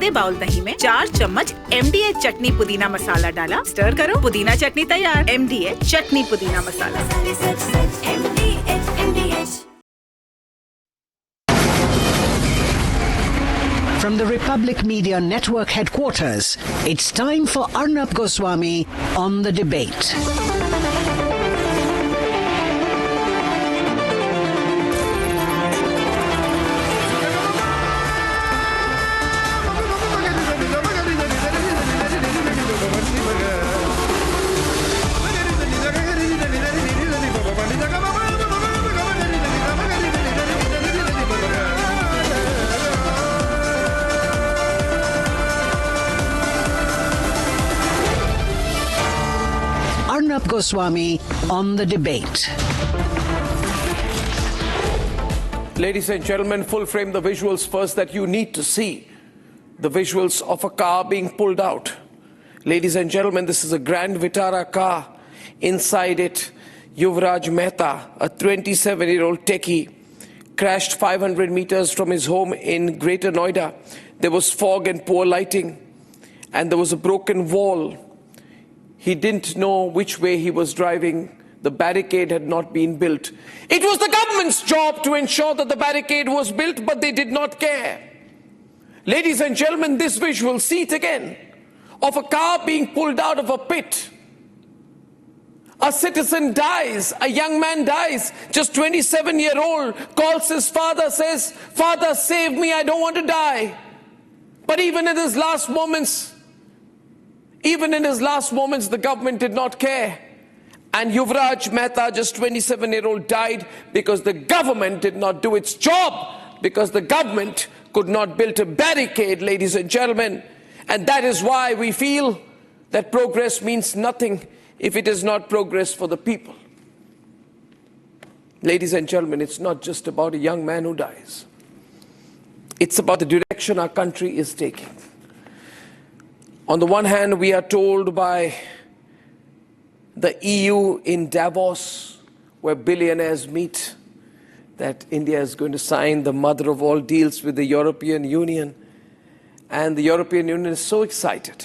आधे बाउल दही में 4 चम्मच MDH चटनी पुदीना मसाला डाला, स्टर करो, पुदीना चटनी तैयार। MDH चटनी पुदीना मसाला। From the Republic Media Network headquarters, it's time for Arnab Goswami on The Debate. Arnab Goswami on The Debate. Ladies and gentlemen, full frame the visuals first that you need to see. The visuals of a car being pulled out. Ladies and gentlemen, this is a Grand Vitara car. Inside it, Yuvraj Mehta, a 27-year-old techie, crashed 500 meters from his home in Greater Noida. There was fog and poor lighting, and there was a broken wall. He didn't know which way he was driving. The barricade had not been built. It was the government's job to ensure that the barricade was built, but they did not care. Ladies and gentlemen, this visual, see it again, of a car being pulled out of a pit. A citizen dies, a young man dies, just 27-year-old, calls his father, says, "Father, save me, I don't want to die." But even in his last moments, the government did not care. And Yuvraj Mehta, just 27-year-old, died because the government did not do its job, because the government could not build a barricade, ladies and gentlemen. And that is why we feel that progress means nothing if it is not progress for the people. Ladies and gentlemen, it's not just about a young man who dies. It's about the direction our country is taking. On the one hand, we are told by the EU in Davos, where billionaires meet, that India is going to sign the mother of all deals with the European Union. And the European Union is so excited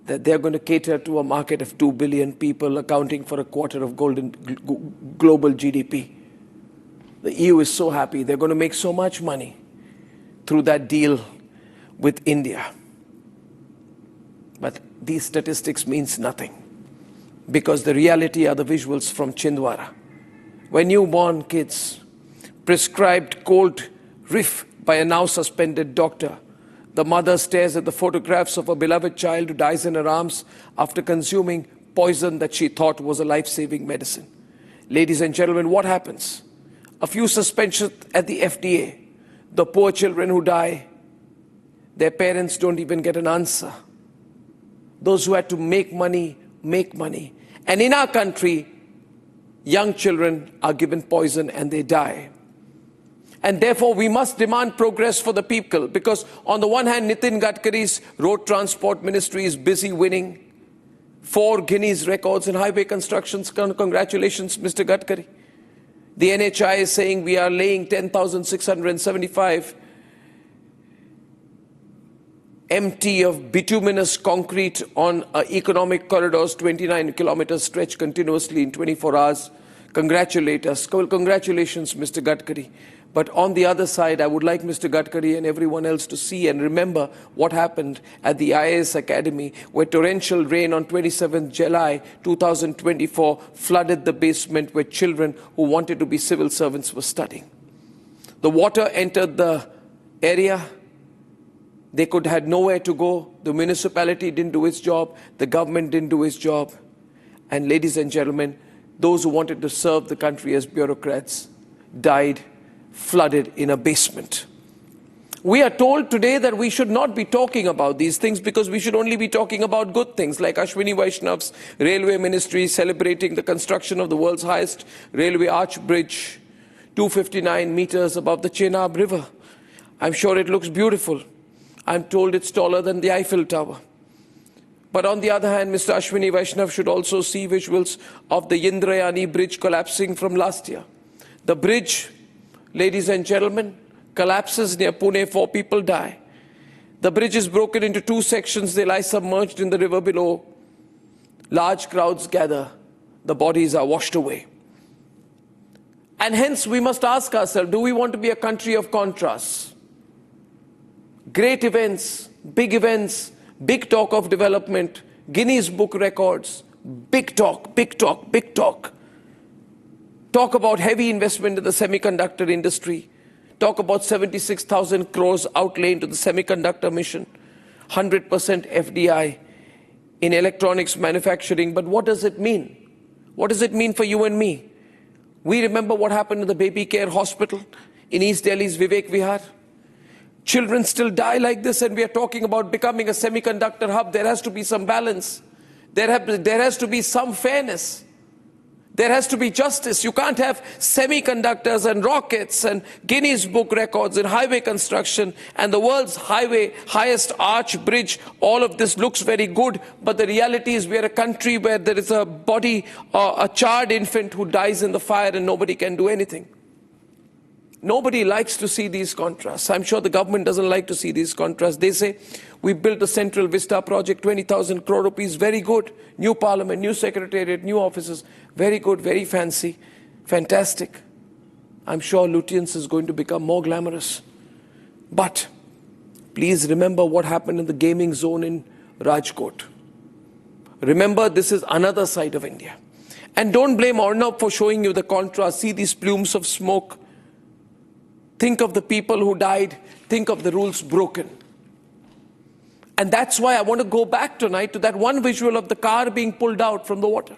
that they're going to cater to a market of 2 billion people, accounting for a quarter of global GDP. The EU is so happy. They're going to make so much money through that deal with India. But these statistics means nothing, because the reality are the visuals from Chhindwara, where newborn kids prescribed cold reef by a now suspended doctor. The mother stares at the photographs of a beloved child who dies in her arms after consuming poison that she thought was a life-saving medicine. Ladies and gentlemen, what happens? A few suspensions at the FDA. The poor children who die, their parents don't even get an answer. Those who had to make money, make money. And in our country, young children are given poison and they die. And therefore, we must demand progress for the people, because on the one hand, Nitin Gadkari's road transport ministry is busy winning 4 Guinness records in highway constructions. Congratulations, Mr. Gadkari. The NHI is saying we are laying 10,675 MT of bituminous concrete on economic corridors, 29 kilometers stretch continuously in 24 hours. Congratulate us. Congratulations, Mr. Gadkari. But on the other side, I would like Mr. Gadkari and everyone else to see and remember what happened at the IAS Academy, where torrential rain on 27th July 2024 flooded the basement where children who wanted to be civil servants were studying. The water entered the area. They had nowhere to go. The municipality didn't do its job. The government didn't do its job. And ladies and gentlemen, those who wanted to serve the country as bureaucrats died, flooded in a basement. We are told today that we should not be talking about these things, because we should only be talking about good things, like Ashwini Vaishnav's railway ministry celebrating the construction of the world's highest railway arch bridge, 259 meters above the Chenab River. I'm sure it looks beautiful. I'm told it's taller than the Eiffel Tower. But on the other hand, Mr. Ashwini Vaishnav should also see visuals of the Indrayani bridge collapsing from last year. The bridge, ladies and gentlemen, collapses near Pune, 4 people die. The bridge is broken into two sections. They lie submerged in the river below. Large crowds gather. The bodies are washed away. And hence we must ask ourselves, do we want to be a country of contrasts? Great events, big talk of development, Guinness Book records, big talk. Talk about heavy investment in the semiconductor industry. Talk about 76,000 crores outlay into the semiconductor mission. 100% FDI in electronics manufacturing. But what does it mean? What does it mean for you and me? We remember what happened in the baby care hospital in East Delhi's Vivek Vihar. Children still die like this, and we are talking about becoming a semiconductor hub. There has to be some balance. There has to be some fairness. There has to be justice. You can't have semiconductors and rockets and Guinness Book records and highway construction and the world's highest arch bridge. All of this looks very good, but the reality is we are a country where there is a body, a charred infant who dies in the fire and nobody can do anything. Nobody likes to see these contrasts. I'm sure the government doesn't like to see these contrasts. They say, we built the Central Vista project, 20,000 crore rupees, very good. New parliament, new secretariat, new offices, very good, very fancy, fantastic. I'm sure Lutyens is going to become more glamorous. But please remember what happened in the gaming zone in Rajkot. Remember, this is another side of India. And don't blame Arnab for showing you the contrast. See these plumes of smoke. Think of the people who died. Think of the rules broken. And that's why I want to go back tonight to that one visual of the car being pulled out from the water.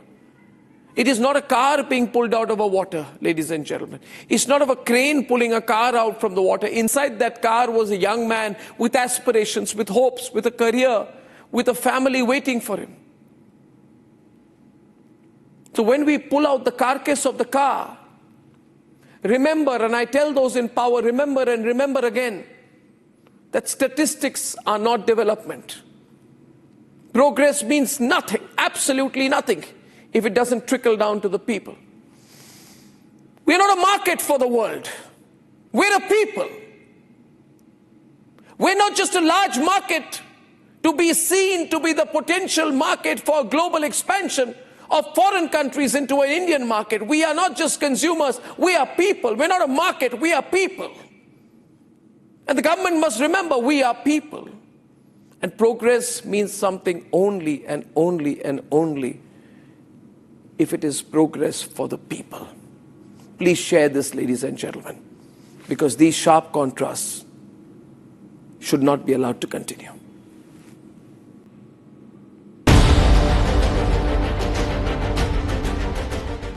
It is not a car being pulled out of a water, ladies and gentlemen. It's not of a crane pulling a car out from the water. Inside that car was a young man with aspirations, with hopes, with a career, with a family waiting for him. So when we pull out the carcass of the car, remember, and I tell those in power, remember and remember again, that statistics are not development. Progress means nothing, absolutely nothing, if it doesn't trickle down to the people. We're not a market for the world. We're a people. We're not just a large market to be seen to be the potential market for global expansion of foreign countries into an Indian market. We are not just consumers, we are people. We're not a market, we are people. And the government must remember, we are people. And progress means something only and only and only if it is progress for the people. Please share this, ladies and gentlemen, because these sharp contrasts should not be allowed to continue.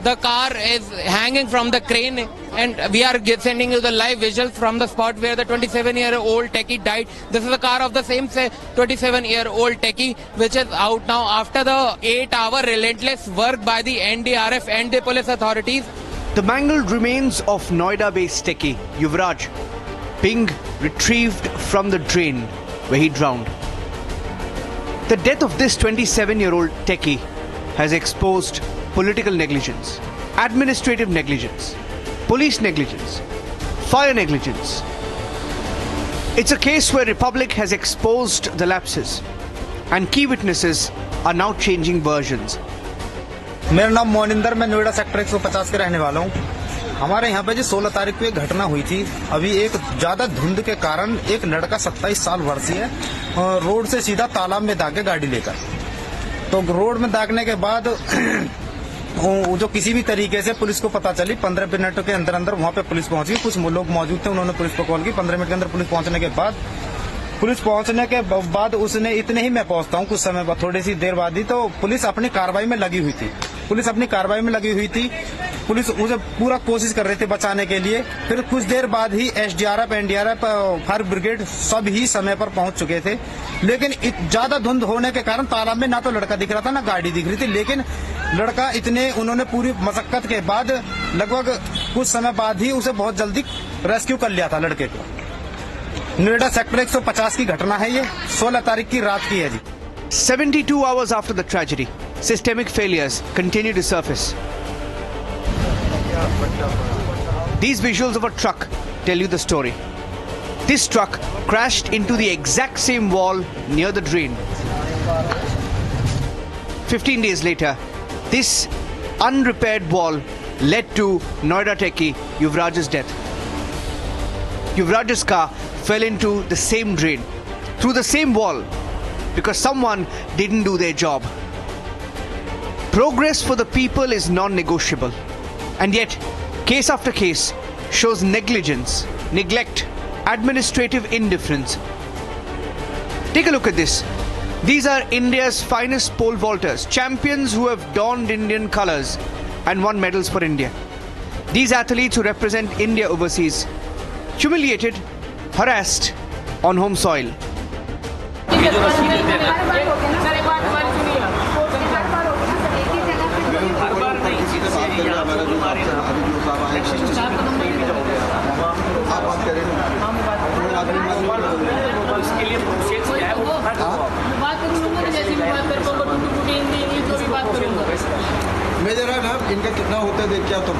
The car is hanging from the crane, and we are sending you the live visuals from the spot where the 27-year-old Techie died. This is the car of the same 27-year-old Techie, which is out now after the 8-hour relentless work by the NDRF and the police authorities. The mangled remains of Noida-based Techie, Yuvraj, being retrieved from the drain where he drowned. The death of this 27-year-old Techie has exposed political negligence, administrative negligence, police negligence, fire negligence. It's a case where Republic has exposed the lapses, and key witnesses are now changing versions. मेरा नाम मोनिंदर, मैं Noida sector 150 के रहने वाला हूँ। हमारे यहाँ पे जो 16 तारीख को एक घटना हुई थी। अभी एक ज्यादा धुंध के कारण एक लड़का 27 साल वर्षीय है रोड से सीधा तालाब में दागे गाड़ी लेकर, तो रोड में दागने के बाद जो किसी भी तरीके से पुलिस को पता चली, 15 मिनट के अंदर अंदर वहाँ पे पुलिस पहुंच गई। कुछ लोग मौजूद थे, उन्होंने पुलिस को कॉल की। 15 मिनट के अंदर पुलिस पहुंचने के बाद उसने इतने ही मैं पहुंचता हूँ कुछ समय बाद, थोड़ी सी देर बाद ही, तो पुलिस अपनी कार्रवाई में लगी हुई थी। पुलिस उसे पूरा कोशिश कर रहे थे बचाने के लिए। फिर कुछ देर बाद ही एसडीआरएफ, एनडीआरएफ, फायर ब्रिगेड सब ही समय पर पहुंच चुके थे। लेकिन ज्यादा धुंध होने के कारण तालाब में ना तो लड़का दिख रहा था ना गाड़ी दिख रही थी। लेकिन लड़का उन्होंने पूरी मशक्कत के बाद लगभग कुछ समय बाद ही उसे बहुत जल्दी रेस्क्यू कर लिया था लड़के को। नोएडा सेक्टर 150 की घटना है ये, 16 तारीख की रात की है जी। 72 hours after the tragedy, systemic failures continue to surface. These visuals of a truck tell you the story. This truck crashed into the exact same wall near the drain. 15 days later, this unrepaired wall led to Noida Techie Yuvraj's death. Yuvraj's car fell into the same drain, through the same wall, because someone didn't do their job. Progress for the people is non-negotiable. And yet, case after case shows negligence, neglect, administrative indifference. Take a look at this. These are India's finest pole vaulters, champions who have donned Indian colours and won medals for India. These athletes who represent India overseas, humiliated, harassed on home soil. Major है इनका कितना होता है देख क्या तुम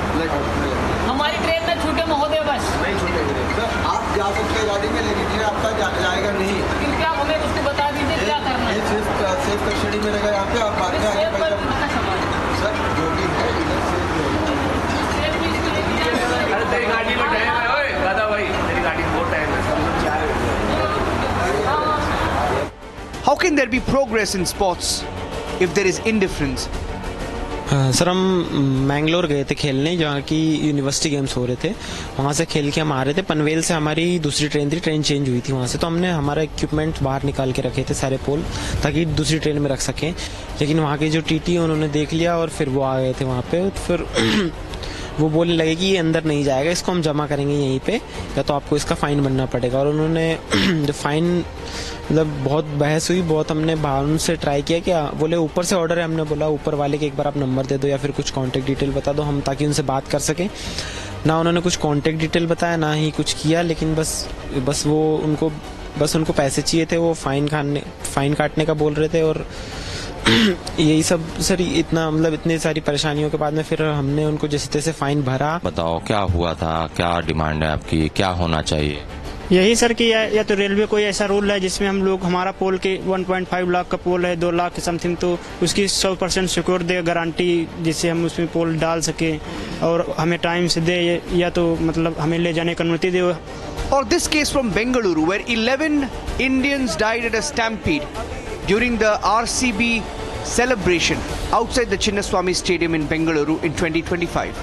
हमारी train में छूटे महोदय बस नहीं छूटे सर आप जा सकते हैं गाड़ी में लेकिन ये आपका जाएगा नहीं लेकिन क्या हमें उसको बता दीजिए क्या करना है सेफ कस्टडी में रहेगा यहाँ पे आप बाद में आगे सर जो भी है इधर अरे तेरी गाड़ी में टाइम है ओए दादा भाई तेरी गाड़ी में बहुत टाइम है How can there be progress in sports if there is indifference? Sir हम मैंगलोर गए थे खेलने, जहाँ की यूनिवर्सिटी गेम्स हो रहे थे। वहाँ से खेल के हम आ रहे थे। पनवेल से हमारी दूसरी ट्रेन थी, ट्रेन चेंज हुई थी वहाँ से, तो हमने हमारा इक्विपमेंट बाहर निकाल के रखे थे सारे पोल, ताकि दूसरी ट्रेन में रख सकें। लेकिन वहाँ के जो टीटी उन्होंने देख लिया और फिर वो आ गए थे वहाँ पे। फिर वो बोलने लगे कि ये अंदर नहीं जाएगा, इसको हम जमा करेंगे यहीं पे, या तो आपको इसका फ़ाइन भरना पड़ेगा। और उन्होंने जो फ़ाइन मतलब बहुत बहस हुई, बहुत हमने बाहर उनसे ट्राई किया कि बोले ऊपर से ऑर्डर है। हमने बोला ऊपर वाले के एक बार आप नंबर दे दो या फिर कुछ कांटेक्ट डिटेल बता दो हम, ताकि उनसे बात कर सकें। ना उन्होंने कुछ कांटेक्ट डिटेल बताया, ना ही कुछ किया। लेकिन बस वो उनको पैसे चाहिए थे, वो फ़ाइन काटने का बोल रहे थे। और यही सब सर, इतनी सारी परेशानियों के बाद में फिर हमने उनको जैसे तैसे फ़ाइन भरा। बताओ क्या हुआ था, क्या डिमांड है आपकी, क्या होना चाहिए? यही सर कि या तो रेलवे कोई ऐसा रूल है जिसमें हम लोग, हमारा पोल के 1.5 लाख का पोल है, 2 लाख समथिंग, तो उसकी 100% सिक्योर दे गारंटी, जिससे हम उसमें पोल डाल सके और हमें टाइम से दे, या तो मतलब हमें ले जाने की अनुमति दे। Or this case from Bengaluru, where 11 Indians died at a stampede during the RCB celebration outside the Chinnaswamy Stadium in Bengaluru in 2025.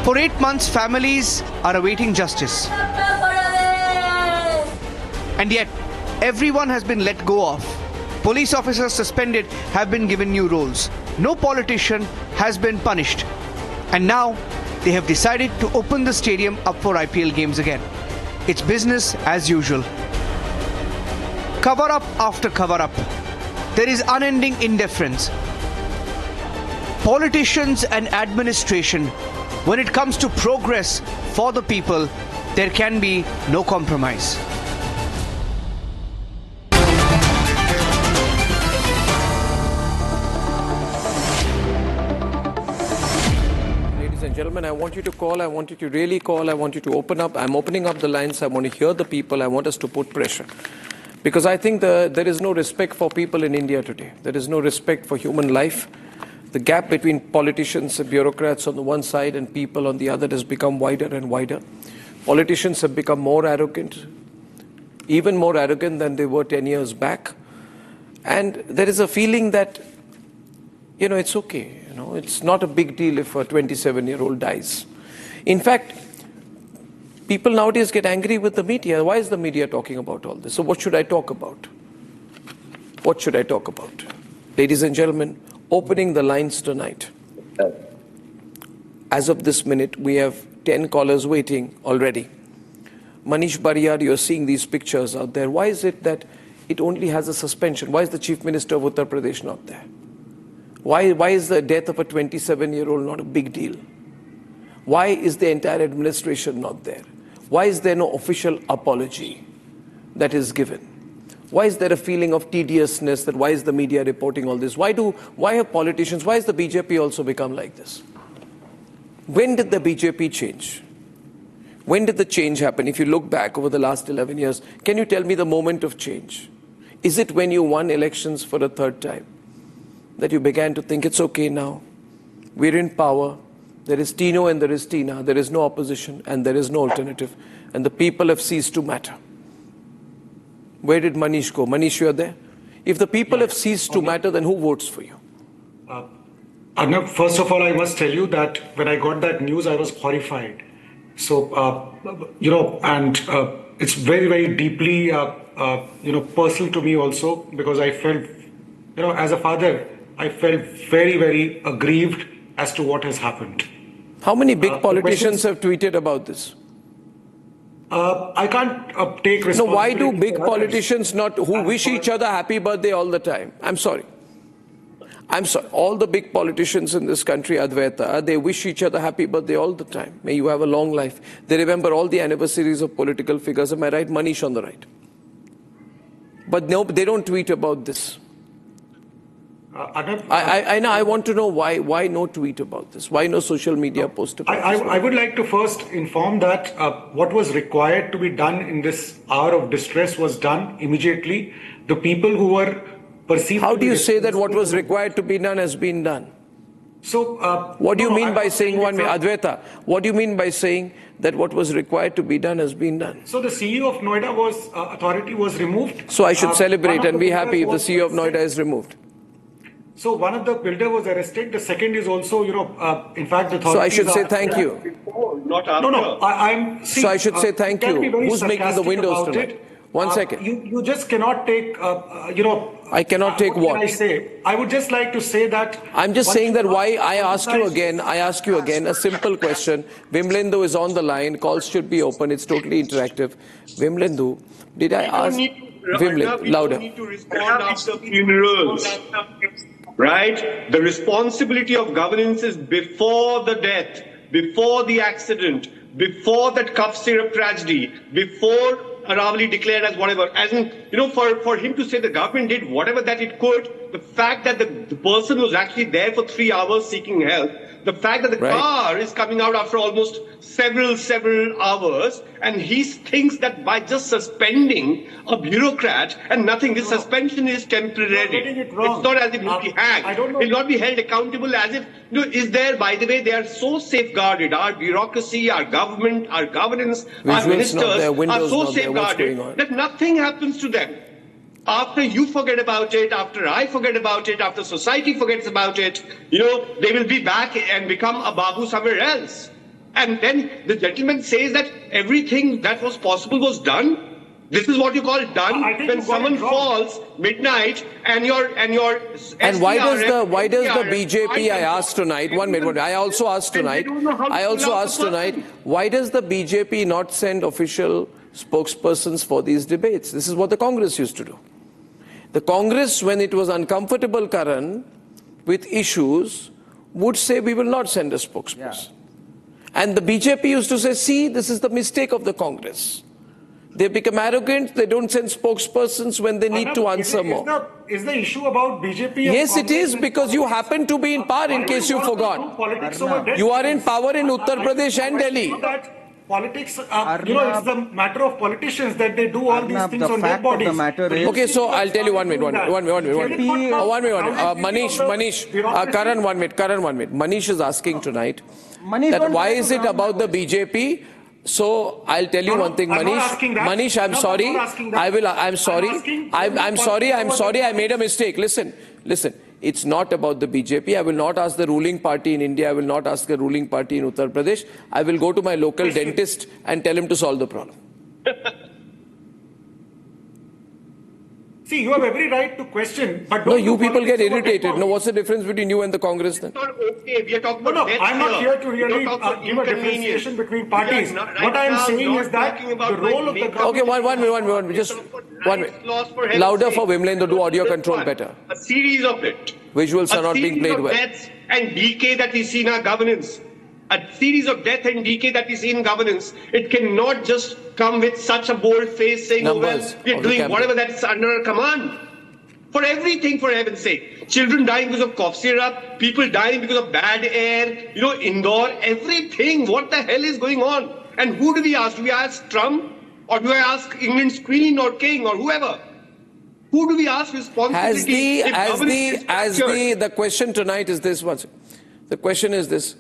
For 8 months, families are awaiting justice. And yet, everyone has been let go of. Police officers suspended have been given new roles. No politician has been punished. And now, they have decided to open the stadium up for IPL games again. It's business as usual. Cover up after cover up. There is unending indifference. Politicians and administration, when it comes to progress for the people, there can be no compromise. Gentlemen, I want you to call, I want you to really call, I want you to open up. I'm opening up the lines, I want to hear the people, I want us to put pressure. Because I think there is no respect for people in India today. There is no respect for human life. The gap between politicians and bureaucrats on the one side and people on the other has become wider and wider. Politicians have become more arrogant, even more arrogant than they were 10 years back. And there is a feeling that, it's okay. It's not a big deal if a 27-year-old dies. In fact, people nowadays get angry with the media. Why is the media talking about all this? So what should I talk about? What should I talk about? Ladies and gentlemen, opening the lines tonight. As of this minute, we have 10 callers waiting already. Manish Bariyar, you're seeing these pictures out there. Why is it that it only has a suspension? Why is the Chief Minister of Uttar Pradesh not there? Why is the death of a 27-year-old not a big deal? Why is the entire administration not there? Why is there no official apology that is given? Why is there a feeling of tediousness that why is the media reporting all this? Why have politicians, why has the BJP also become like this? When did the BJP change? When did the change happen? If you look back over the last 11 years, can you tell me the moment of change? Is it when you won elections for a third time that you began to think it's okay now? We're in power. There is Tino and there is Tina. There is no opposition and there is no alternative. And the people have ceased to matter. Where did Manish go? Manish, you're there? If the people have ceased to matter, then who votes for you? Arnab, first of all, I must tell you that when I got that news, I was horrified. So, and it's very, very deeply, personal to me also, because I felt, as a father, I felt very, very aggrieved as to what has happened. How many big politicians have tweeted about this? I can't take responsibility. No, why do big politicians not, who wish each other happy birthday all the time? I'm sorry. All the big politicians in this country, Advaita, they wish each other happy birthday all the time. May you have a long life. They remember all the anniversaries of political figures. Am I right? Manish on the right. But no, they don't tweet about this. I want to know why no tweet about this? Why no social media post about this? I would like to first inform that what was required to be done in this hour of distress was done immediately. The people who were perceived... How do you say that what was required to be done has been done? So, what do you mean by saying one way? Advaita, what do you mean by saying that what was required to be done has been done? So the CEO of Noida authority was removed. So I should celebrate and be happy if the CEO of Noida is removed. So one of the builder was arrested. The second is also, in fact, the authorities... So I should say thank you. I'm... So I should say thank you. Who's making the windows tonight? 1 second. You just cannot take, I cannot take what? Can I say? I would just like to say that... I'm just saying that why I ask you again, a simple question. Vimlendu is on the line. Calls should be open. It's totally interactive. Vimlendu, did I ask... Vimlendu, louder. Need to respond after funerals. Right? The responsibility of governance is before the death, before the accident, before that cough syrup tragedy, before Aravali declared as whatever. As in, for him to say the government did whatever that it could, the fact that the person was actually there for 3 hours seeking help, the fact that the car is coming out after almost several hours, and he thinks that by just suspending a bureaucrat and nothing, this suspension is temporary. It's not as if he'll be hanged. He'll not be held accountable as if, is there, by the way, they are so safeguarded. Our bureaucracy, our government, our governance, our ministers are so safeguarded that nothing happens to them. After you forget about it, after I forget about it, after society forgets about it, they will be back and become a babu somewhere else. And then the gentleman says that everything that was possible was done. This is what you call done when someone falls midnight and your and why does the BJP, I asked tonight, 1 minute, I also asked tonight, why does the BJP not send official spokespersons for these debates? This is what the Congress used to do. The Congress, when it was uncomfortable, Karan, with issues, would say, we will not send a spokesperson. And the BJP used to say, see, this is the mistake of the Congress. They become arrogant, they don't send spokespersons when they need to answer more. Is the issue about BJP? Yes, it is, because you happen to be in power, in case you forgot. You are in power in Uttar Pradesh and Delhi. Politics, it's the matter of politicians that they do all these things on dead bodies. Okay, so I'll tell you 1 minute. Manish, Karan, 1 minute. Manish is asking tonight that why is it about the BJP? So I'll tell you one thing, Manish, I'm sorry. I'm sorry. I made a mistake. Listen. It's not about the BJP. I will not ask the ruling party in India. I will not ask the ruling party in Uttar Pradesh. I will go to my local dentist and tell him to solve the problem. See, you have every right to question, but no, you people get irritated. No, what's the difference between you and the Congress then? It's not okay. We are talking about I'm not here to really give a differentiation between parties. What I am saying is that the role of the government... Okay, one minute. Just 1 minute. Louder for Vimlen, do audio control better. A series of it. Visuals are not being played well. A series of deaths and decay that we see in our governance. A series of death and decay that we see in governance. It cannot just come with such a bold face saying, we're doing whatever that's under our command. For everything, for heaven's sake. Children dying because of cough syrup, people dying because of bad air, Indore, everything. What the hell is going on? And who do we ask? Do we ask Trump? Or do I ask England's Queen or King or whoever? Who do we ask responsibility? The question tonight is this one. The question is this.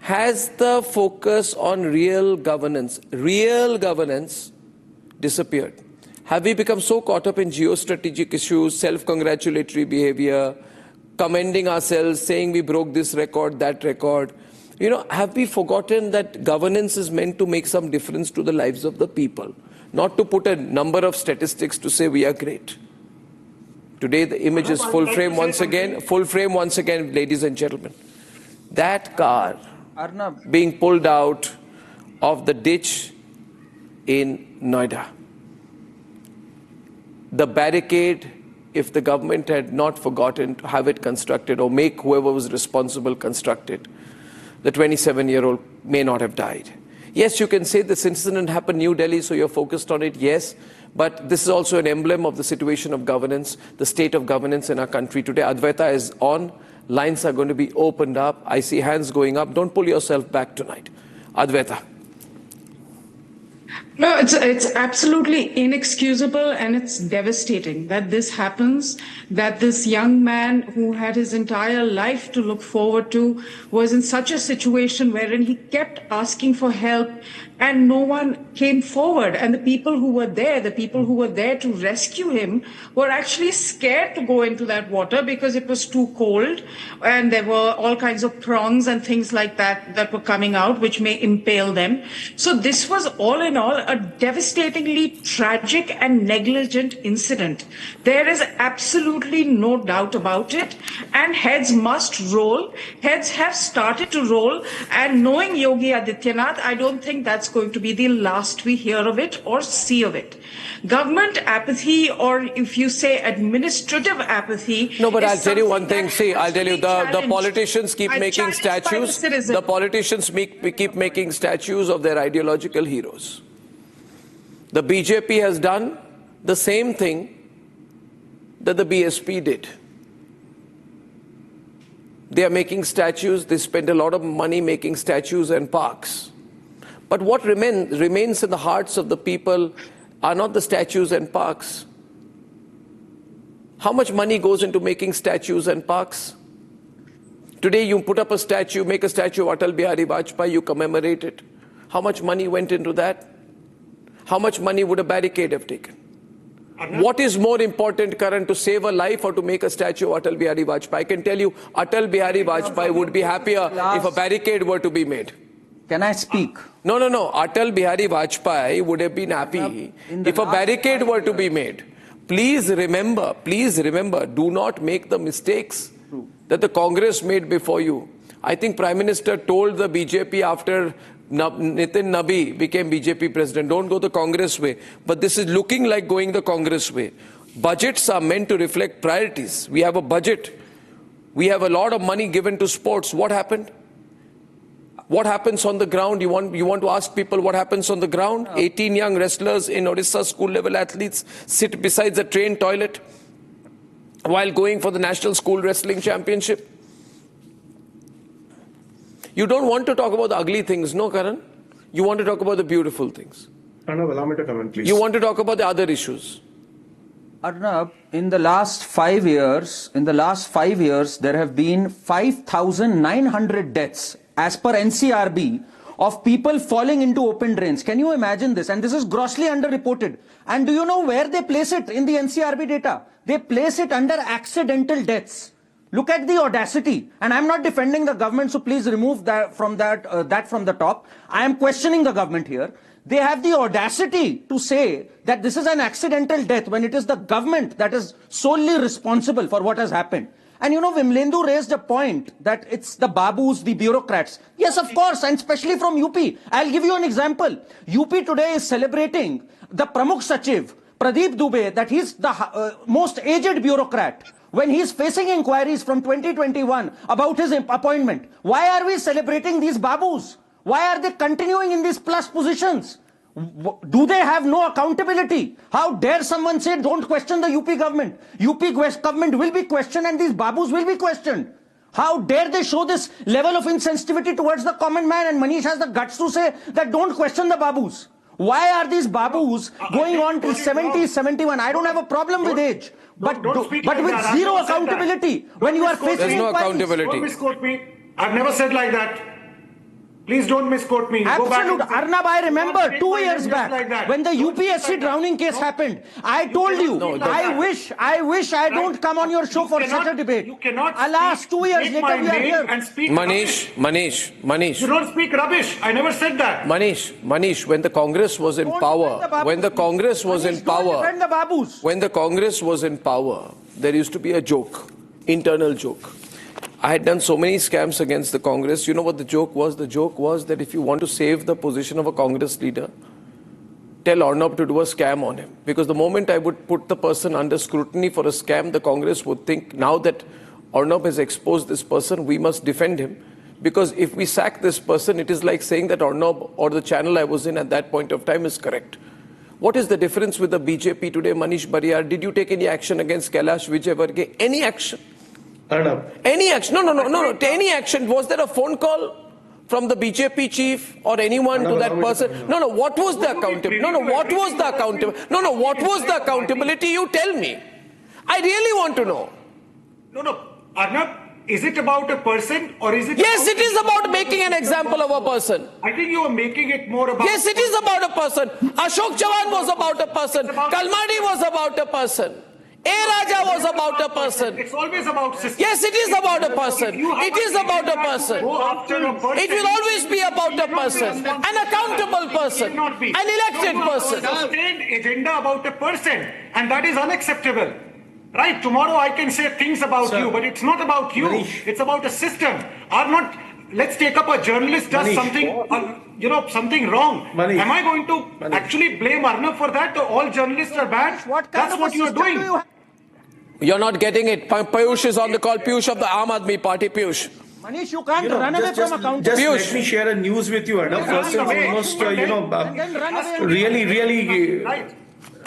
Has the focus on real governance disappeared? Have we become so caught up in geostrategic issues, self-congratulatory behavior, commending ourselves, saying we broke this record, that record? You know, have we forgotten that governance is meant to make some difference to the lives of the people, not to put a number of statistics to say we are great? Today the image is full frame once again, ladies and gentlemen. That car Arnab, being pulled out of the ditch in Noida. The barricade, if the government had not forgotten to have it constructed or make whoever was responsible construct it, the 27-year-old may not have died. Yes, you can say this incident happened in New Delhi, so you're focused on it, yes. But this is also an emblem of the situation of governance, the state of governance in our country today. Advaita is on. Lines are going to be opened up. I see hands going up. Don't pull yourself back tonight. Advaita. No, it's absolutely inexcusable, and it's devastating that this happens, that this young man who had his entire life to look forward to was in such a situation wherein he kept asking for help and no one came forward. And the people who were there to rescue him were actually scared to go into that water because it was too cold and there were all kinds of prongs and things like that were coming out, which may impale them. So this was all in all a devastatingly tragic and negligent incident. There is absolutely no doubt about it, and heads must roll. Heads have started to roll, and knowing Yogi Adityanath, I don't think that's going to be the last we hear of it or see of it. Government apathy, or if you say administrative apathy. No, but I'll tell you one thing. See, I'll tell you, the politicians keep making statues. The politicians keep making statues of their ideological heroes. The BJP has done the same thing that the BSP did. They are making statues. They spend a lot of money making statues and parks. But what remains in the hearts of the people are not the statues and parks. How much money goes into making statues and parks? Today you put up a statue, make a statue of Atal Bihari Vajpayee, you commemorate it. How much money went into that? How much money would a barricade have taken? What is more important, Karan, to save a life or to make a statue of Atal Bihari Vajpayee? I can tell you, Atal Bihari Vajpayee would be happier if a barricade were to be made. Can I speak? No. Atal Bihari Vajpayee would have been happy if a barricade were to be made. Please remember, do not make the mistakes that the Congress made before you. I think Prime Minister told the BJP after Nitin Nabi became BJP president, don't go the Congress way. But this is looking like going the Congress way. Budgets are meant to reflect priorities. We have a budget. We have a lot of money given to sports. What happened? What happens on the ground? You want to ask people what happens on the ground? 18 young wrestlers in Odisha school level athletes sit beside the train toilet while going for the National School Wrestling Championship. You don't want to talk about the ugly things, no, Karan? You want to talk about the beautiful things. Arnab, allow me to comment, please. You want to talk about the other issues. Arnab, in the last 5 years, there have been 5,900 deaths as per NCRB of people falling into open drains. Can you imagine this? And this is grossly underreported. And do you know where they place it in the NCRB data? They place it under accidental deaths. Look at the audacity. And I'm not defending the government, so please remove that from the top. I am questioning the government here. They have the audacity to say that this is an accidental death when it is the government that is solely responsible for what has happened. And you know, Vimlendu raised a point that it's the babus, the bureaucrats. Yes, of course, and especially from UP. I'll give you an example. UP today is celebrating the Pramukh Sachiv, Pradeep Dubey, that he's the most aged bureaucrat. When he's facing inquiries from 2021 about his appointment, why are we celebrating these babus? Why are they continuing in these plus positions? Do they have no accountability? How dare someone say don't question the UP government? UP government will be questioned and these babus will be questioned. How dare they show this level of insensitivity towards the common man? And Manish has the guts to say that don't question the babus. Why are these babus going on till 70, 71? I don't have a problem with age. But with zero accountability when you are facing There's no inquiries. accountability. Don't misquote me. I've never said like that. Please don't misquote me. Absolute. Arnab, I remember 2 years back when the UPSC drowning case happened. I told you, I wish I don't come on your show for such a debate. You cannot. Alas, 2 years later we are here. Manish. You don't speak rubbish. I never said that. Manish, when the Congress was in power, when the Congress was in power, there used to be a joke, internal joke. I had done so many scams against the Congress. You know what the joke was? The joke was that if you want to save the position of a Congress leader, tell Arnab to do a scam on him. Because the moment I would put the person under scrutiny for a scam, the Congress would think, now that Arnab has exposed this person, we must defend him. Because if we sack this person, it is like saying that Arnab or the channel I was in at that point of time is correct. What is the difference with the BJP today, Manish Bariyar? Did you take any action against Kailash Vijayvargiya? Any action? Arnab. Any action? No. Any action? Was there a phone call from the BJP chief or anyone to that person? No. What was the accountability? What was the accountability? What was the accountability? You tell me. I really want to know. No. Arnab, is it about a person or is it? Yes, it is about making an example of a person. I think you are making it more about. Yes, it is about a person. Ashok Chavan was about a person. Kalmadi was about a person. A. Raja was about a person. It's always about system. Yes, it is about a person. It is about a person. It will always be about a person. An accountable person. An elected person. A sustained agenda about a person. And that is unacceptable. Right? Tomorrow I can say things about you, but it's not about you. Manish. It's about a system. Let's take up a journalist does Manish. something, something wrong. Manish. Am I going to actually blame Arnab for that? All journalists are bad? That's what you are doing. You're not getting it. Piyush is on the call. Piyush of the Aam Aadmi Party. Piyush. Manish, you can't run away from accountability. Just let me share a news with you, Arnab. First and foremost, really,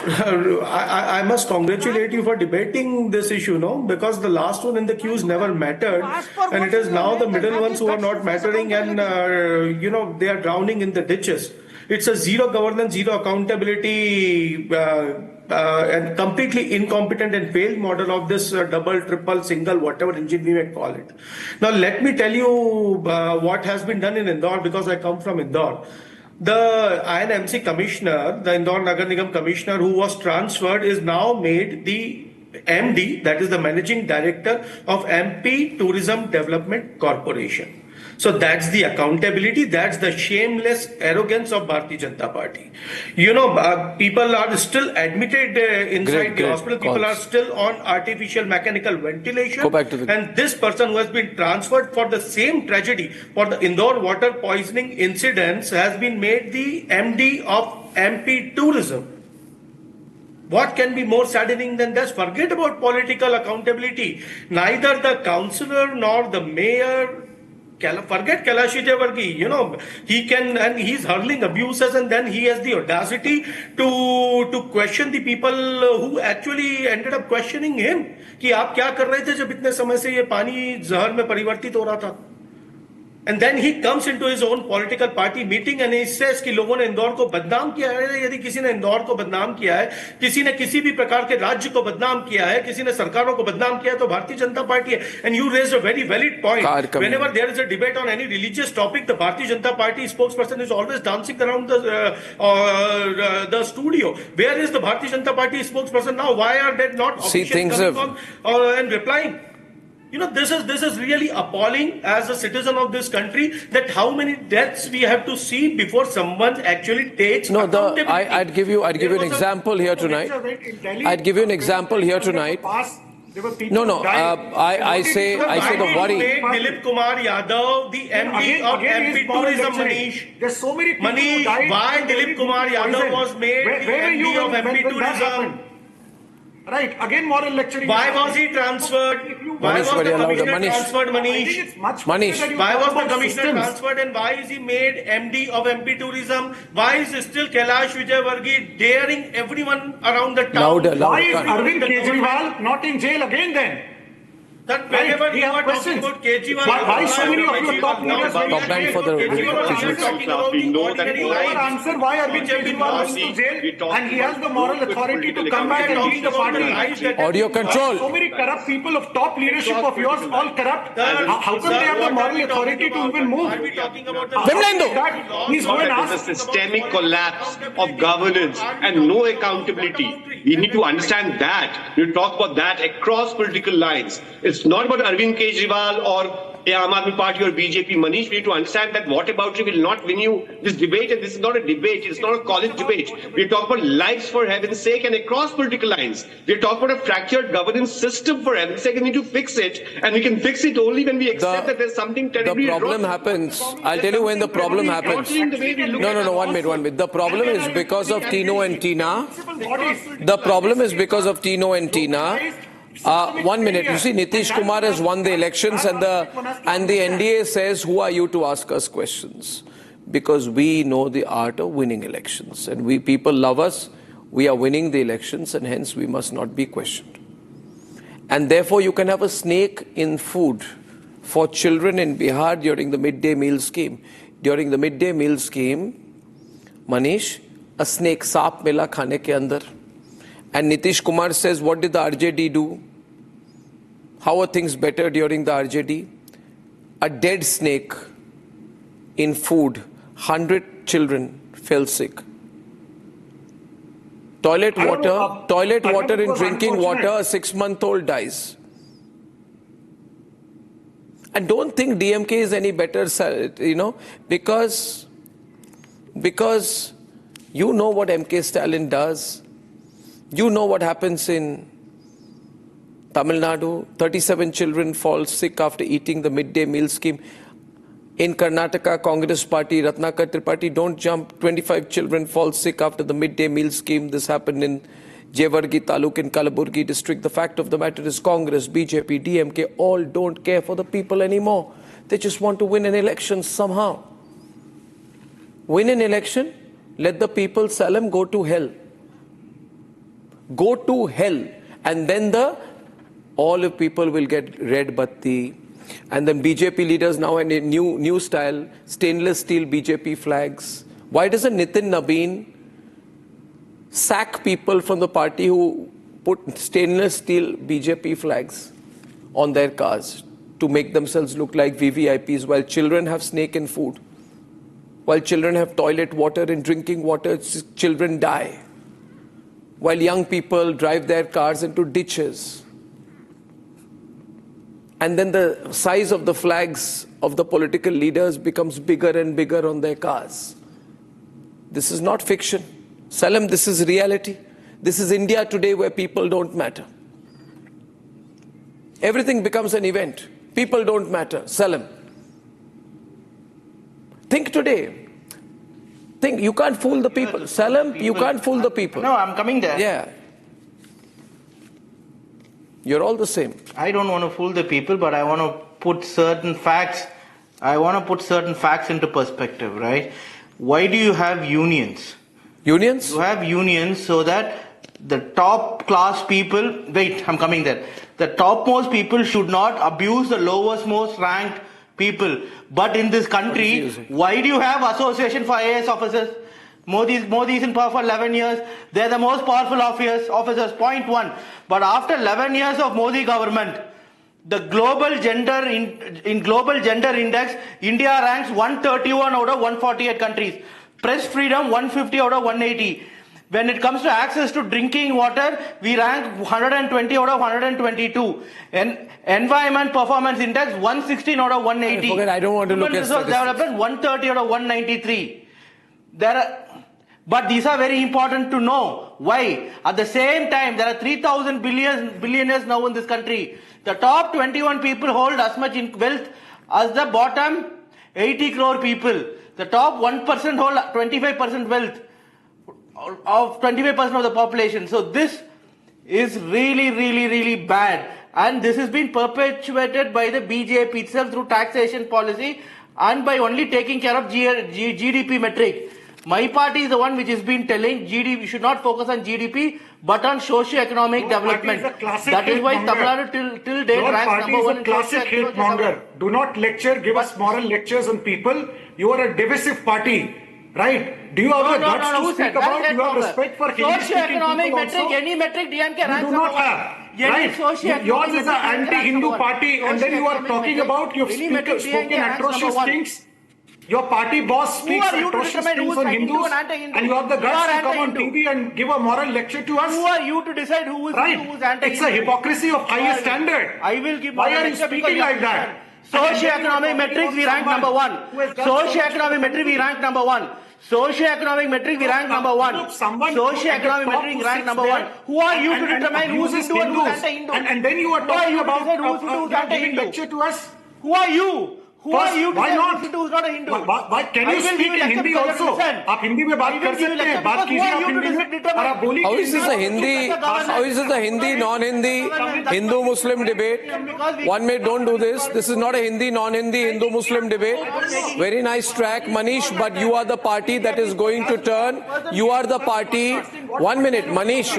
I must congratulate you for debating this issue, no? Because the last one in the queues never mattered, and it is now the middle ones who are not mattering, and they are drowning in the ditches. It's a zero governance, zero accountability, and completely incompetent and failed model of this double, triple, single, whatever engine we may call it. Now, let me tell you what has been done in Indore, because I come from Indore. The INMC commissioner, the Indore Nagar Nigam commissioner who was transferred, is now made the MD, that is the managing director of MP Tourism Development Corporation. So that's the accountability, that's the shameless arrogance of Bharatiya Janata Party. People are still admitted inside the hospital, people are still on artificial mechanical ventilation. And this person who has been transferred for the same tragedy, for the Indore water poisoning incidents, has been made the MD of MP Tourism. What can be more saddening than this? Forget about political accountability. Neither the councillor nor the mayor, forget Kailash Vijayvargiya, he can, and he's hurling abuses, and then he has the audacity to question the people who actually ended up questioning him. कि आप क्या कर रहे थे जब इतने समय से ये पानी जहर में परिवर्तित हो रहा था? And then he comes into his own political party meeting and he says कि लोगों ने इंदौर को बदनाम किया है. यदि किसी ने इंदौर को बदनाम किया है, किसी ने किसी भी प्रकार के राज्य को बदनाम किया है, किसी ने सरकारों को बदनाम किया है, तो भारतीय जनता पार्टी है. And you raised a very valid point. Whenever there is a debate on any religious topic, the Bharatiya Janata Party spokesperson is always dancing around the studio. Where is the Bharatiya Janata Party spokesperson now? Why are they not officially coming on and replying? This is really appalling as a citizen of this country, that how many deaths we have to see before someone actually takes accountability. I'd give you an example here tonight. I'd give you an example here tonight. I say the worry. Dilip Kumar Yadav, the MD of MP Tourism, Manish. There's so many people who died. Why Dilip Kumar Yadav was made the MD of MP Tourism? Right, again moral lecturing. Why was he transferred? Why was the commissioner transferred, Manish? Why was the commissioner transferred, and why is he made MD of MP Tourism? Why is still Kailash Vijayvargiya daring everyone around the town? Why is Arvind Kejriwal not in jail again then? That whenever we are talking about Kejriwal, why so many of your top leaders Top line for the we know that answer why Arvind Kejriwal went to jail and he has the moral authority to come back and lead the party. Audio control. So many corrupt people of top leadership of yours, all corrupt. How come they have the moral authority to even move? Are we talking about the systemic collapse of governance and no accountability. We need to understand that. We talk about that across political lines. It's not about Arvind Kejriwal or Aam Aadmi Party or BJP. Manish, we need to understand that whataboutery will not win you this debate, and this is not a debate, it's not a college debate. We talk about lives for heaven's sake and across political lines. We talk about a fractured governance system for heaven's sake, and we need to fix it, and we can fix it only when we accept that there's something terribly wrong. The problem happens, I'll tell you when the problem happens. No, one minute. The problem is because of Tino and Tina. The problem is because of Tino and Tina. 1 minute. You see, Nitish Kumar has won the elections, and the NDA says, "Who are you to ask us questions?" Because we know the art of winning elections, and people love us. We are winning the elections, and hence we must not be questioned. And therefore, you can have a snake in food for children in Bihar during the midday meal scheme. During the midday meal scheme, Manish, a snake saap mila khane ke andar. And Nitish Kumar says, what did the RJD do? How are things better during the RJD? A dead snake in food. 100 children fell sick. Toilet water in drinking water, a 6-month-old dies. And don't think DMK is any better, because you know what MK Stalin does. You know what happens in Tamil Nadu. 37 children fall sick after eating the midday meal scheme. In Karnataka, Congress Party, Ratnakar Tripathi, don't jump. 25 children fall sick after the midday meal scheme. This happened in Jewargi Taluk in Kalaburgi district. The fact of the matter is Congress, BJP, DMK all don't care for the people anymore. They just want to win an election somehow. Win an election, let the people, Salem, go to hell. Go to hell, and then all of people will get red batti, and then BJP leaders now in a new style, stainless steel BJP flags. Why doesn't Nitin Nabeen sack people from the party who put stainless steel BJP flags on their cars to make themselves look like VVIPs, while children have snake in food, while children have toilet water and drinking water, children die, while young people drive their cars into ditches. And then the size of the flags of the political leaders becomes bigger and bigger on their cars. This is not fiction. Salem, this is reality. This is India today, where people don't matter. Everything becomes an event. People don't matter. Salem. Think today. Think, you can't fool the people. Salem, you can't fool the people. No, I'm coming there. Yeah. You're all the same. I don't want to fool the people, but I want to put certain facts. I want to put certain facts into perspective, right? Why do you have unions? Unions? You have unions so that the top class people, wait, I'm coming there. The topmost people should not abuse the lowest most ranked people. But in this country, why do you have association for IAS officers? Modi is in power for 11 years. They're the most powerful officers, point one. But after 11 years of Modi government, the global gender index, India ranks 131 out of 148 countries. Press freedom, 150 out of 180. When it comes to access to drinking water, we rank 120 out of 122. And environment performance index, 116 out of 180. I don't want to look at statistics. Development, 130 out of 193. But these are very important to know. Why? At the same time, there are 3,000 billionaires now in this country. The top 21 people hold as much in wealth as the bottom 80 crore people. The top 1% hold 25% wealth of 25% of the population. So this is really bad. And this has been perpetuated by the BJP itself through taxation policy and by only taking care of GDP metric. My party is the one which has been telling GDP, we should not focus on GDP, but on socio-economic development. That is why Tamil Nadu till date Your ranks party number is one a in classic hate monger. Do not lecture, give us moral lectures on people. You are a divisive party, right? Do you have the guts to speak about? You have respect for Hindi-speaking socio-economic people metric, also? any metric DMK You ranks do number not one. have. Any Right? socio-economic Yours is metric an ranks anti-Hindu number one. party, and then you are talking Socio-economic about you've metric, any metric spoken DMK ranks atrocious number one. things. Your party boss Who speaks are you to atrocious determine things who's on a Hindu Hindus, and anti-Hindu? and you have the You guts are to come on anti-Hindu. TV and give a moral lecture to us. Who are you to decide who is Right. Hindu, who is anti-Hindu? It's a hypocrisy of highest standard. I will give Why moral are you lecture speaking because like that? Socio-economic metrics we rank number one. Socio-economic metric we rank number one. Socio-economic metric we rank number one. Socio-economic metric we rank number one. Who are you to determine who's Hindu and who's anti-Hindu? And then you are talking about giving lecture to us. Who are you? Who are you to why say not? who's Hindu, who's not a Hindu? Why can you speak in Hindi also? आप हिंदी में बात कर सकते हैं, बात कीजिए आप हिंदी में, और आप बोलिए How is this a Hindi? How is this a Hindi non-Hindi Hindu-Muslim debate? 1 minute, don't do this. This is not a Hindi non-Hindi Hindu-Muslim debate. Very nice track, Manish. But you are the party that is going to turn. You are the party. 1 minute, Manish.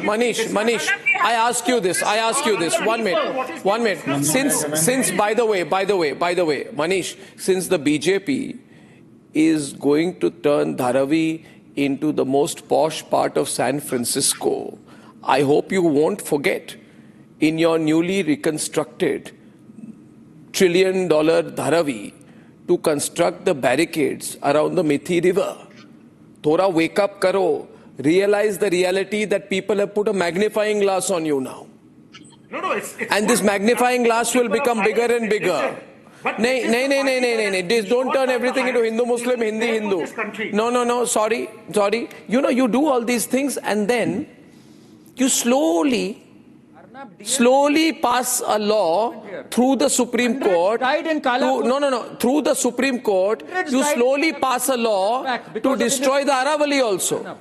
I ask you this. 1 minute. 1 minute. Since by the way, Manish, since the BJP is going to turn Dharavi into the most posh part of San Francisco, I hope you won't forget in your newly reconstructed $1 trillion Dharavi to construct the barricades around the Mithi River. Thora wake up karo. Realize the reality that people have put a magnifying glass on you now. And this magnifying glass will become bigger and bigger. No. Don't turn everything into Hindu, Muslim, Hindi, Hindu. No. Sorry. You do all these things and then you slowly pass a law through the Supreme Court. Through the Supreme Court, you slowly pass a law to destroy the Aravalli also.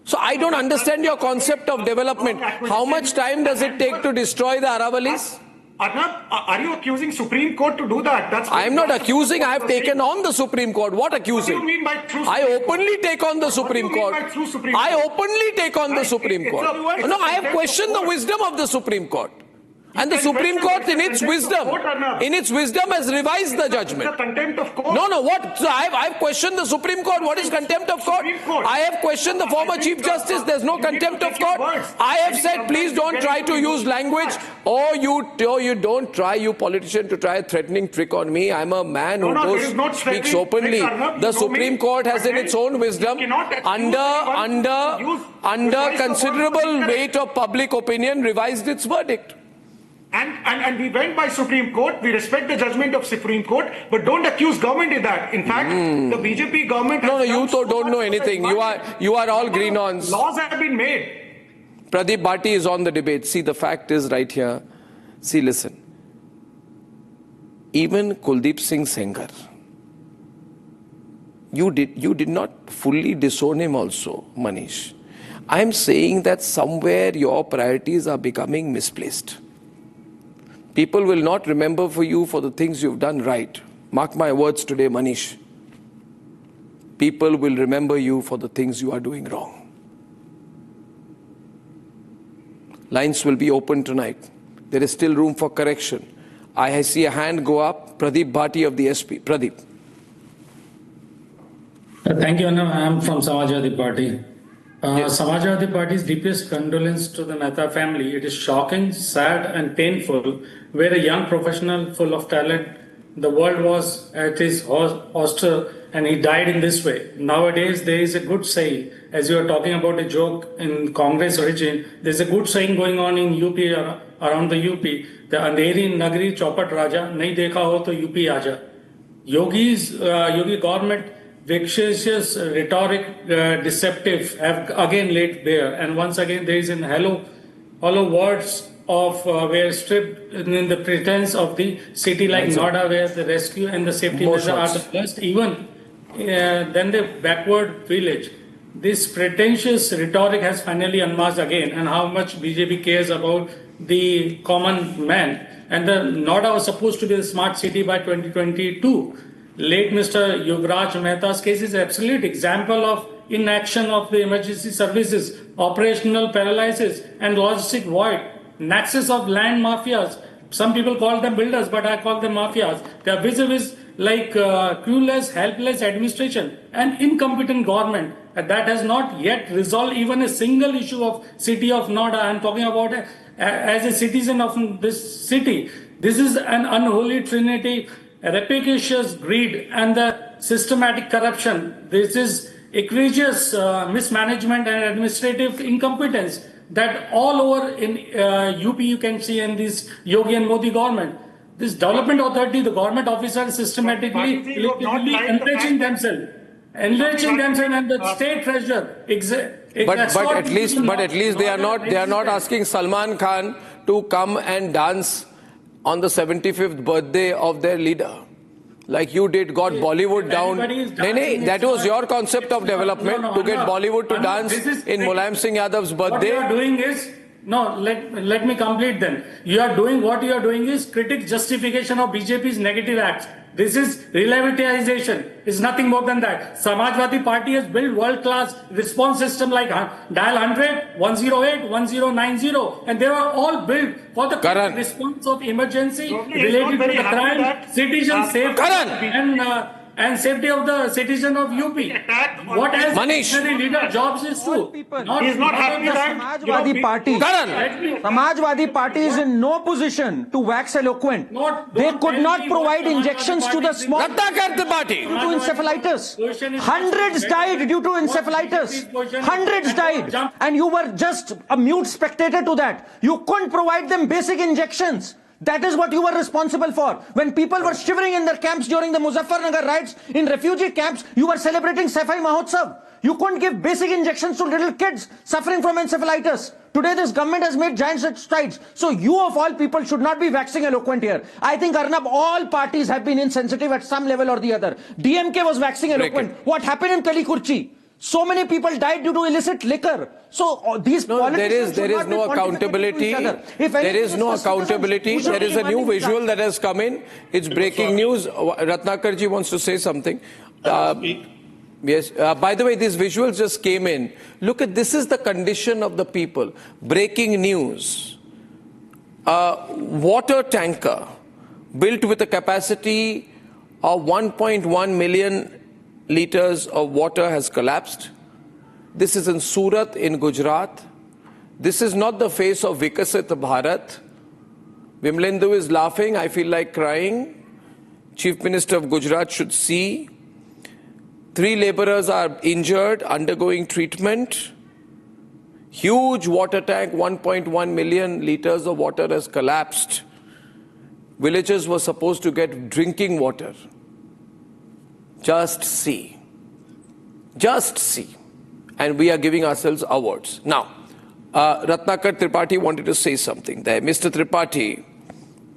So I don't understand your concept of development. How much time does it take to destroy the Aravallis? Arnab, are you accusing Supreme Court to do that? I am not accusing. I have taken on the Supreme Court. What accusing? What do you mean by true? I openly take on the Supreme Court. I openly take on the Supreme Court. No, I have questioned the wisdom of the Supreme Court. And the Supreme Court, in its wisdom, has revised the judgment. Contempt of court. No. What? So I have questioned the Supreme Court. What is contempt of court? I have questioned the former Chief Justice. There's no contempt of court. I have said, please don't try to use language. You don't try, you politician, to try a threatening trick on me. I'm a man who speaks openly. The Supreme Court has, in its own wisdom, under considerable weight of public opinion, revised its verdict. And we went by Supreme Court. We respect the judgment of Supreme Court, but don't accuse government of that. In fact, the BJP government. No, you don't know anything. You are all green-ons. Laws have been made. Pradeep Bhati is on the debate. See, the fact is right here. See, listen. Even Kuldeep Singh Sengar, you did not fully disown him also, Manish. I am saying that somewhere your priorities are becoming misplaced. People will not remember for you for the things you've done right. Mark my words today, Manish. People will remember you for the things you are doing wrong. Lines will be open tonight. There is still room for correction. I see a hand go up. Pradeep Bhati of the SP. Pradeep. Thank you, Arnab. I am from Samajwadi Party. Samajwadi Party's deepest condolence to the Mehta family. It is shocking, sad and painful where a young professional full of talent, the world was at his hostel and he died in this way. Nowadays, there is a good saying, as you are talking about a joke in Congress origin, there's a good saying going on in UP, around the UP, the Andheri Nagri Chaupat Raja, nahi dekha ho to UP aaja. Yogi government, vexatious rhetoric, deceptive, have again laid bare. And once again, there is in hollow words of were stripped in the pretense of the city like Noida, where the rescue and the safety measures are the first, even then the backward village. This pretentious rhetoric has finally unmasked again, and how much BJP cares about the common man. And the Noida was supposed to be the smart city by 2022. Late Mr. Yuvraj Mehta's case is an absolute example of inaction of the emergency services, operational paralysis, and logistic void, nexus of land mafias. Some people call them builders, but I call them mafias. They are vis-a-vis like clueless, helpless administration and incompetent government. And that has not yet resolved even a single issue of city of Noida. I'm talking about as a citizen of this city. This is an unholy trinity, rapacious greed and the systematic corruption. This is egregious mismanagement and administrative incompetence that all over in UP you can see in this Yogi and Modi government. This development authority, the government officers systematically enriching themselves and the state treasurer. But at least they are not asking Salman Khan to come and dance on the 75th birthday of their leader. Like you did, got Bollywood down. That was your concept of development, to get Bollywood to dance in Mulayam Singh Yadav's birthday. What you are doing is, let me complete then. What you are doing is critic justification of BJP's negative acts. This is relativization. It's nothing more than that. Samajwadi Party has built world-class response system like dial 100, 108, 1090, and they were all built for the response of emergency related to the crime, citizen safety, and safety of the citizen of UP. What else leader jobs is to? He's not happy that Samajwadi Party is in no position to wax eloquent. They could not provide injections to the small due to encephalitis. Hundreds died due to encephalitis. Hundreds died. And you were just a mute spectator to that. You couldn't provide them basic injections. That is what you were responsible for. When people were shivering in their camps during the Muzaffarnagar riots, in refugee camps, you were celebrating Safai Mahotsav. You couldn't give basic injections to little kids suffering from encephalitis. Today this government has made giant strides. So you of all people should not be waxing eloquent here. I think, Arnab, all parties have been insensitive at some level or the other. DMK was waxing eloquent. What happened in Kalikurchi? So many people died due to illicit liquor. So these politicians there is no accountability. There is no accountability. There is a new visual that has come in. It's breaking news. Ratnakarji wants to say something. Yes. By the way, these visuals just came in. Look at this. Is the condition of the people. Breaking news. Water tanker built with a capacity of 1.1 million liters of water has collapsed. This is in Surat in Gujarat. This is not the face of Vikasit Bharat. Vimlendu is laughing. I feel like crying. Chief Minister of Gujarat should see. 3 laborers are injured, undergoing treatment. Huge water tank, 1.1 million liters of water has collapsed. Villagers were supposed to get drinking water. Just see. Just see. And we are giving ourselves awards. Now, Ratnakar Tripathi wanted to say something there. Mr. Tripathi.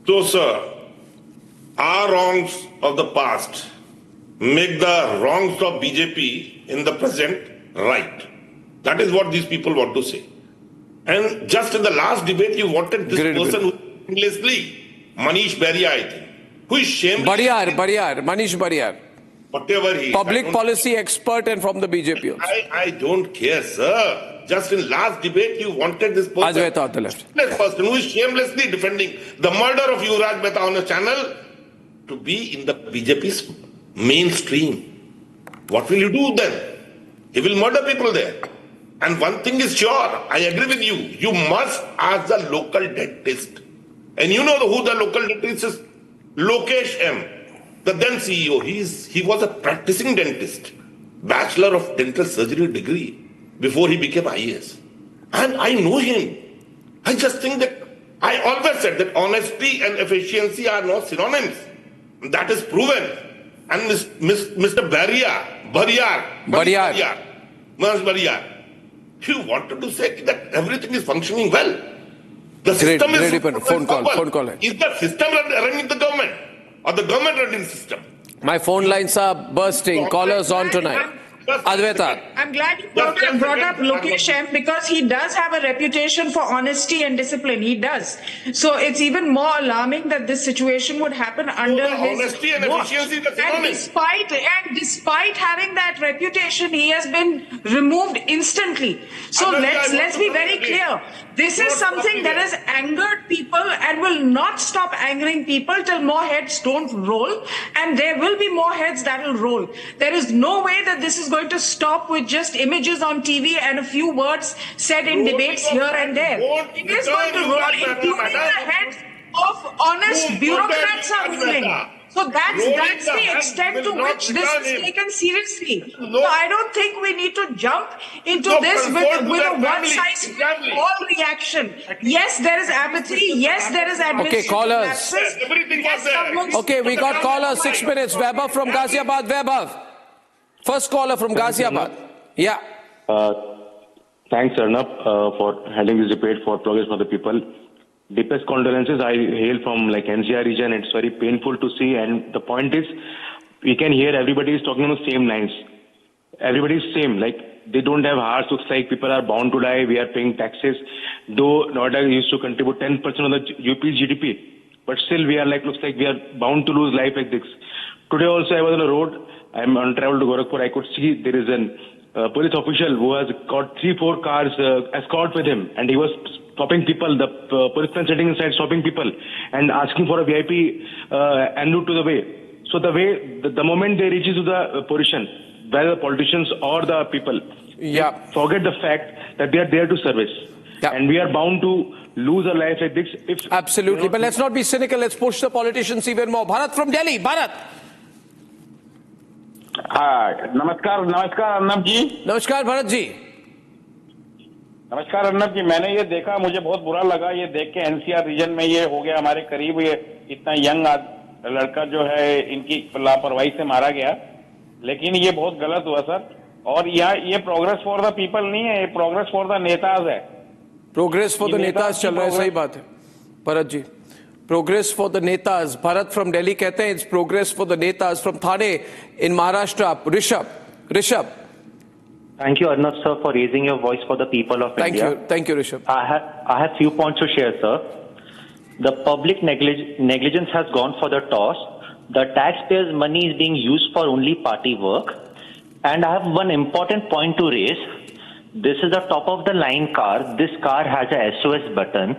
So, sir, our wrongs of the past make the wrongs of BJP in the present right. That is what these people want to say. And just in the last debate, you wanted this person who shamelessly, Manish Baria, I think, who is shamelessly... Manish Bariyar. Whatever he is. Public policy expert and from the BJP also. I don't care, sir. Just in last debate, you wanted this person who is shamelessly defending the murder of Yuvraj Mehta on a channel to be in the BJP's mainstream. What will you do then? He will murder people there. And one thing is sure, I agree with you. You must ask the local dentist. And you know who the local dentist is? Lokesh M., the then CEO. He was a practicing dentist, Bachelor of Dental Surgery degree before he became IAS. And I know him. I just think that I always said that honesty and efficiency are not synonyms. That is proven. And Mr. Bariyar, you wanted to say that everything is functioning well. The system is phone call. Is the system running the government or the government running the system? My phone lines are bursting. Callers on tonight. Advaita. I'm glad you brought up Lokesh M, because he does have a reputation for honesty and discipline. He does. So it's even more alarming that this situation would happen under his honesty and watch. efficiency, that's honest. Despite having that reputation, he has been removed instantly. So let's be very clear. This is something that has angered people and will not stop angering people till more heads don't roll, and there will be more heads that will roll. There is no way that this is going to stop with just images on TV and a few words said in debates here and there. It is going to roll, including the heads of honest bureaucrats are ruling. So that's the extent to which this is taken seriously. So I don't think we need to jump into this with a one-size-fits-all reaction. Yes, there is apathy. Yes, there is administrative lapses. Okay, we got caller 6 minutes. Vaibhav from Ghaziabad. Vaibhav. First caller from Ghaziabad. Yeah. Thanks, Arnab, for handling this debate for Progress for the People. Deepest condolences. I hail from NCR region. It's very painful to see. And the point is, we can hear everybody is talking on the same lines. Everybody is same. They don't have hearts. Looks like people are bound to die. We are paying taxes. Though Noida used to contribute 10% of the UP's GDP. But still we are looks like we are bound to lose life like this. Today also I was on the road. I'm on travel to Gorakhpur. I could see there is a police official who has got 3-4 cars escort with him. And he was stopping people, the policeman sitting inside stopping people and asking for a VIP en route to the way. So the moment they reach to the position, whether the politicians or the people, forget the fact that they are there to service. And we are bound to lose a life like this. Absolutely, but let's not be cynical. Let's push the politicians even more. Bharat from Delhi. Bharat. नमस्कार अर्नब जी। नमस्कार भरत जी। नमस्कार अर्नब जी। मैंने ये देखा, मुझे बहुत बुरा लगा ये देख के, एनसीआर रीजन में ये हो गया हमारे करीब, ये इतना यंग लड़का जो है इनकी लापरवाही से मारा गया। लेकिन ये बहुत गलत हुआ सर। और यहाँ ये प्रोग्रेस फॉर द पीपल नहीं है, ये प्रोग्रेस फॉर द नेताज है। प्रोग्रेस फॉर द नेताज चल रहा है, सही बात है Bharat ji. Progress for the netas. Bharat from Delhi कहते हैं it's progress for the netas. From Thane in Maharashtra, Rishabh. Thank you, Arnab sir, for raising your voice for the people of India. Thank you, Rishabh. I have few points to share, sir. The public negligence has gone for the toss. The taxpayers' money is being used for only party work. And I have one important point to raise. This is a top of the line car. This car has a SOS button.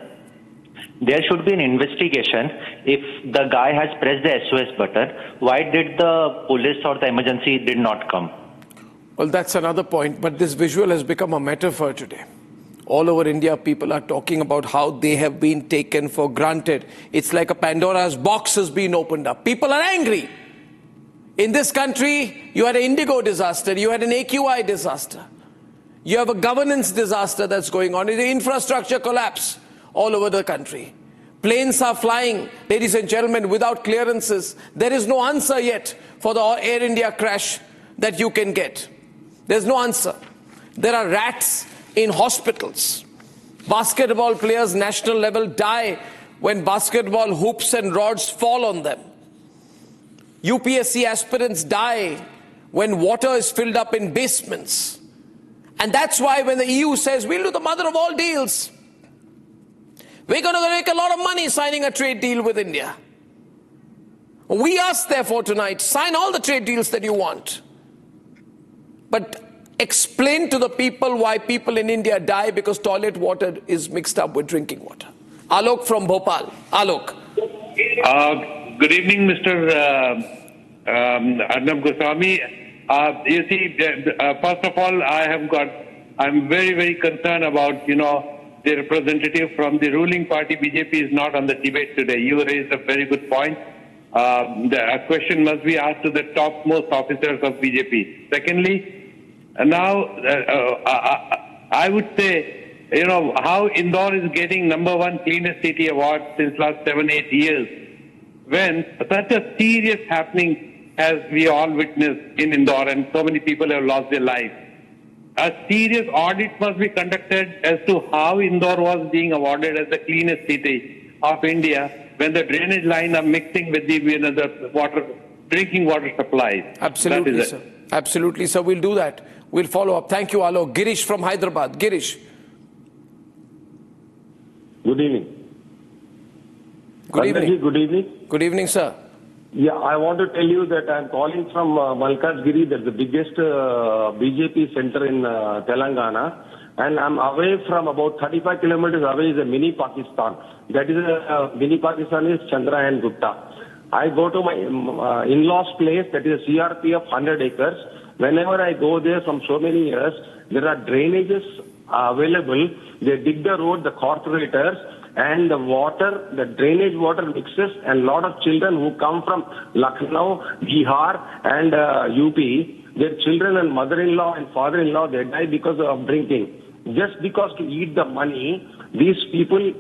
There should be an investigation. If the guy has pressed the SOS button, why did the police or the emergency did not come? Well, that's another point, but this visual has become a metaphor today. All over India, people are talking about how they have been taken for granted. It's like a Pandora's box has been opened up. People are angry. In this country, you had an Indigo disaster, you had an AQI disaster. You have a governance disaster that's going on. It's an infrastructure collapse all over the country. Planes are flying, ladies and gentlemen, without clearances. There is no answer yet for the Air India crash that you can get. There's no answer. There are rats in hospitals. Basketball players, national level, die when basketball hoops and rods fall on them. UPSC aspirants die when water is filled up in basements. And that's why when the EU says, we'll do the mother of all deals, we're going to make a lot of money signing a trade deal with India. We ask, therefore, tonight, sign all the trade deals that you want. But explain to the people why people in India die because toilet water is mixed up with drinking water. Alok from Bhopal. Alok. Good evening, Mr. Arnab Goswami. You see, first of all, I'm very, very concerned about, the representative from the ruling party, BJP, is not on the debate today. You raised a very good point. The question must be asked to the topmost officers of BJP. Secondly, now I would say, how Indore is getting #1 cleanest city award since last 7-8 years, when such a serious happening as we all witnessed in Indore and so many people have lost their lives. A serious audit must be conducted as to how Indore was being awarded as the cleanest city of India when the drainage line are mixing with the water, drinking water supplies. Absolutely, sir. Absolutely, sir. We'll do that. We'll follow up. Thank you, Alok. Girish from Hyderabad. Girish. Good evening. Good evening. Good evening. Good evening, sir. Yeah, I want to tell you that I'm calling from Malkajgiri, that's the biggest BJP center in Telangana. And I'm away from about 35 kilometers away is a mini Pakistan. That is mini Pakistan is Chandra and Gupta. I go to my in-laws place, that is a CRP of 100 acres. Whenever I go there from so many years, there are drainages available. They dig the road, the corporators, and the water, the drainage water mixes, and lot of children who come from Lucknow, Bihar, and UP, their children and mother-in-law and father-in-law, they die because of drinking. Just because to eat the money, these people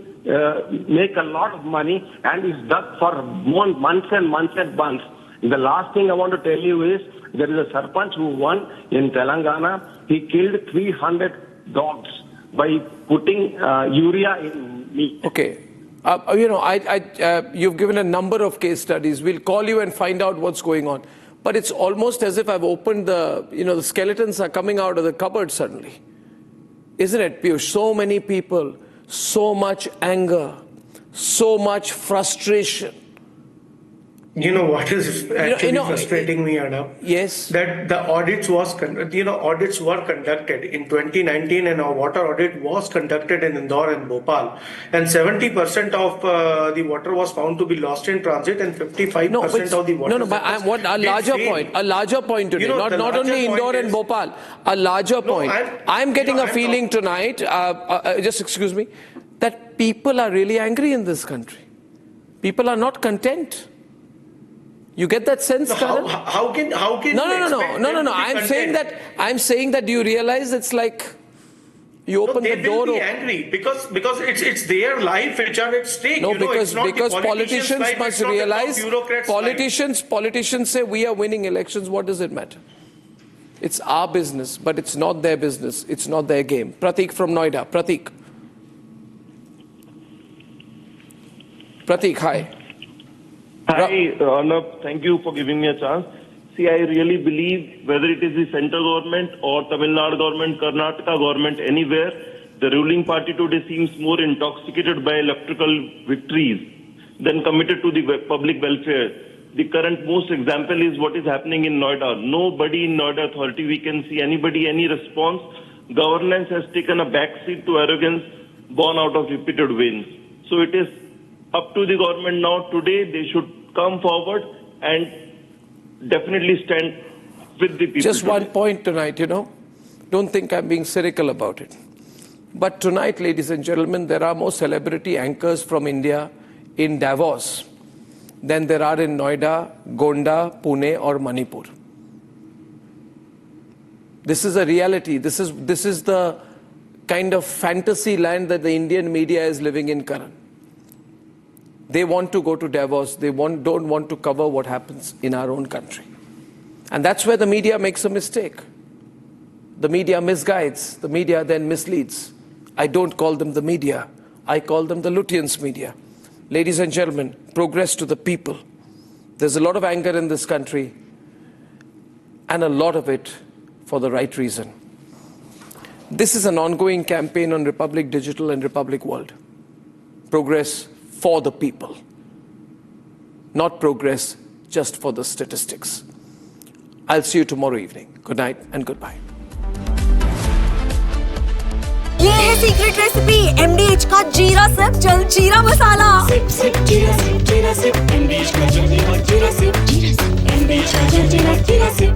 make a lot of money and is dug for months and months and months. The last thing I want to tell you is, there is a Sarpanch who won in Telangana. He killed 300 dogs by putting urea in meat. Okay. You've given a number of case studies. We'll call you and find out what's going on. But it's almost as if I've opened the skeletons are coming out of the cupboard suddenly. Isn't it, Piyush? So many people, so much anger, so much frustration. You know what is actually frustrating me, Arnab? Yes. That the audits were conducted in 2019, and a water audit was conducted in Indore and Bhopal, and 70% of the water was found to be lost in transit, and 55% of the water. But a larger point today, not only Indore and Bhopal, a larger point. I'm getting a feeling tonight, just excuse me, that people are really angry in this country. People are not content. You get that sense, Karan? How can No. I'm saying that. Do you realize it's like you open the door? They will be angry because it's their life which are at stake. No, because politicians must realize. Politicians say we are winning elections. What does it matter? It's our business, but it's not their business. It's not their game. Pratik from Noida. Pratik, hi. Hi, Arnab. Thank you for giving me a chance. See, I really believe whether it is the central government or Tamil Nadu government, Karnataka government, anywhere, the ruling party today seems more intoxicated by electoral victories than committed to the public welfare. The current most example is what is happening in Noida. Nobody in Noida authority, we can see any response. Governance has taken a backseat to arrogance born out of repeated wins. So it is up to the government now. Today, they should come forward and definitely stand with the people. Just one point tonight, Don't think I'm being cynical about it. But tonight, ladies and gentlemen, there are more celebrity anchors from India in Davos than there are in Noida, Gonda, Pune or Manipur. This is a reality. This is the kind of fantasy land that the Indian media is living in, Karan. They want to go to Davos. They don't want to cover what happens in our own country. And that's where the media makes a mistake. The media misguides. The media then misleads. I don't call them the media. I call them the Lutyens media. Ladies and gentlemen, progress to the people. There's a lot of anger in this country, and a lot of it for the right reason. This is an ongoing campaign on Republic Digital and Republic World. Progress for the people, not progress just for the statistics. I'll see you tomorrow evening. Good night and goodbye. ये है secret recipe MDH का जीरा SIP जल जीरा मसाला। SIP जीरा SIP MDH का जल जीरा सिप MDH का जल जीरा सिप।